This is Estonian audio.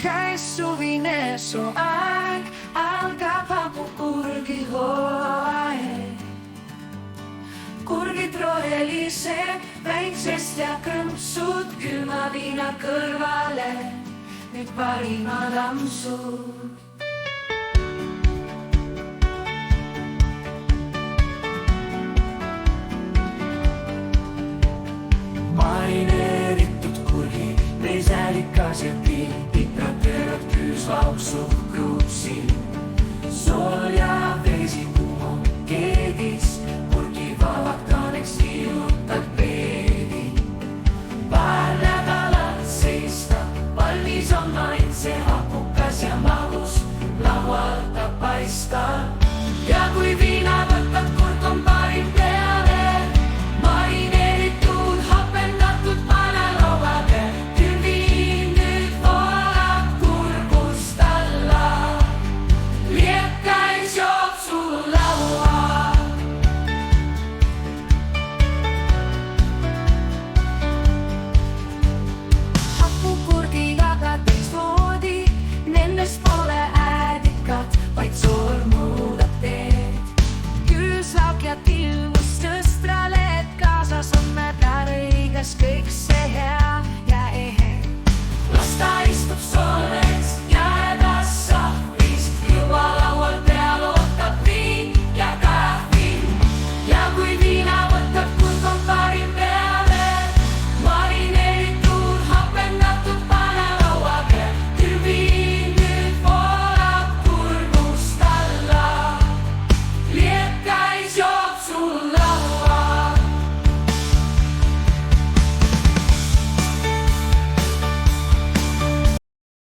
käis suvine suveaeg, algab vabu kurgihooaeg. kurgid rohelised, väiksest ja kõmpsud, külma viina kõrvale, nüüd parimad ampsud. marineeritud kurgi, neis äälikas ja piil, pikad terad küüslaupsud.